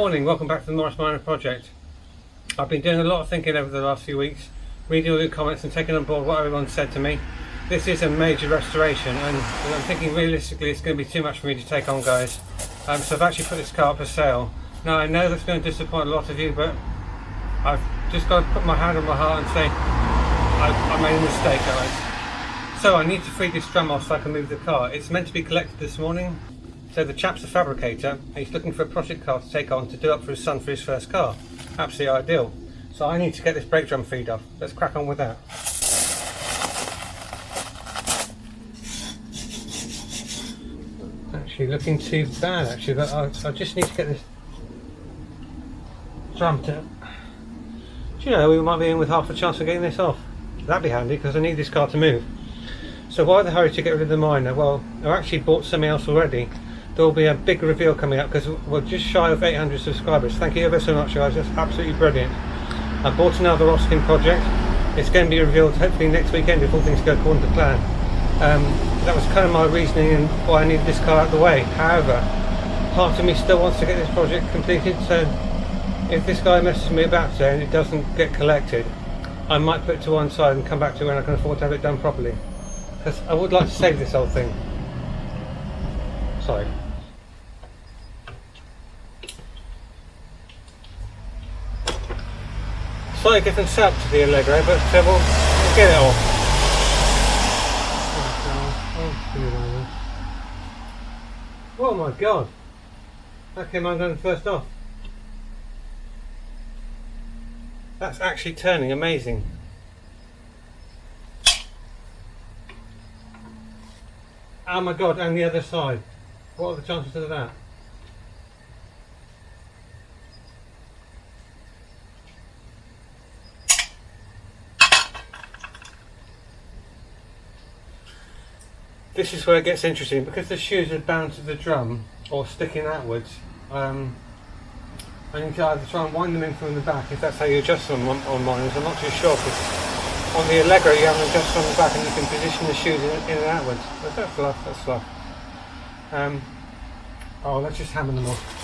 morning, welcome back to the Morris Minor Project. I've been doing a lot of thinking over the last few weeks, reading all the comments and taking on board what everyone said to me. This is a major restoration and I'm thinking realistically it's going to be too much for me to take on, guys. So I've actually put this car up for sale. Now I know that's going to disappoint a lot of you, but I've just got to put my hand on my heart and say I made a mistake, guys. So I need to free this drum off so I can move the car. It's meant to be collected this morning. So the chap's a fabricator and he's looking for a project car to take on to do up for his son for his first car. Absolutely ideal. So I need to get this brake drum feed off. Let's crack on with that. Actually looking too bad actually, but I just need to get this drum to... Do you know, we might be in with half a chance of getting this off. That'd be handy because I need this car to move. So why the hurry to get rid of the Minor? Well, I actually bought something else already. There will be a big reveal coming up because we're just shy of 800 subscribers. Thank you ever so much, guys. That's absolutely brilliant. I bought another Austin project. It's going to be revealed hopefully next weekend if all things go according to plan. That was kind of my reasoning and why I needed this car out of the way. However, part of me still wants to get this project completed, so if this guy messes me about today and it doesn't get collected, I might put it to one side and come back to it when I can afford to have it done properly. Because I would like to save this whole thing. Sorry. Slightly different setup to the Allegro, but we'll get it off. Oh my god! That came undone first off. That's actually turning amazing. Oh my god, and the other side. What are the chances of that? This is where it gets interesting because the shoes are bound to the drum or sticking outwards. I need to either try and wind them in from the back if that's how you adjust them on mine. I'm not too sure because on the Allegro you have an adjuster on the back and you can position the shoes in and outwards. But that's fluff, that's fluff. Oh, let's just hammer them off.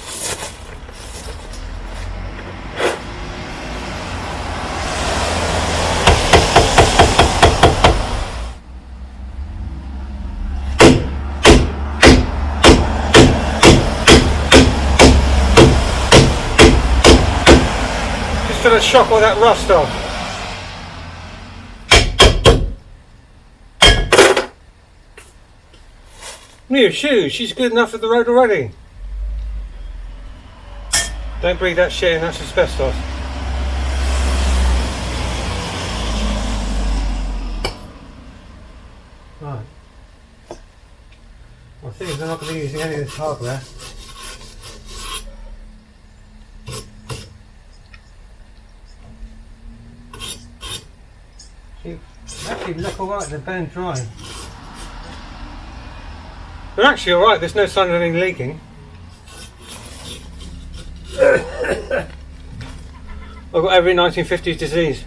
Just gonna shock all that rust off. New shoes, she's good enough for the road already. Don't breathe that shit in, that's asbestos. Right. I think they're not going to be using any of this hardware. They actually look alright, they're bone dry. They're actually alright, there's no sign of anything leaking. I've got every 1950s disease.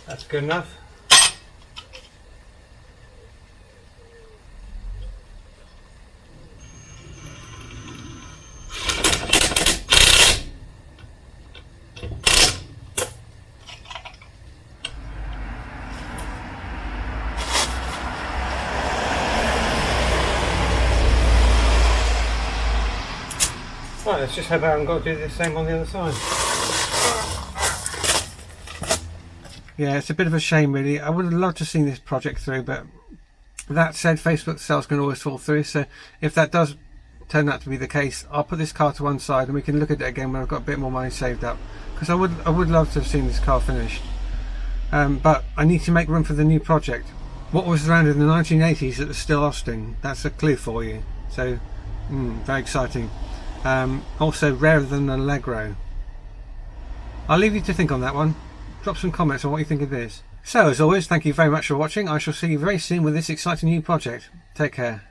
That's good enough. Right, let's just hope I haven't got to do the same on the other side. Yeah, it's a bit of a shame really. I would have loved to have seen this project through, but that said, Facebook sales can always fall through, so if that does turn out to be the case, I'll put this car to one side and we can look at it again when I've got a bit more money saved up. Because I would love to have seen this car finished. But I need to make room for the new project. What was around in the 1980s that was still Austin, that's a clue for you. So, very exciting. Also rarer than an Allegro. I'll leave you to think on that one. Drop some comments on what you think of this. So as always, thank you very much for watching. I shall see you very soon with this exciting new project. Take care.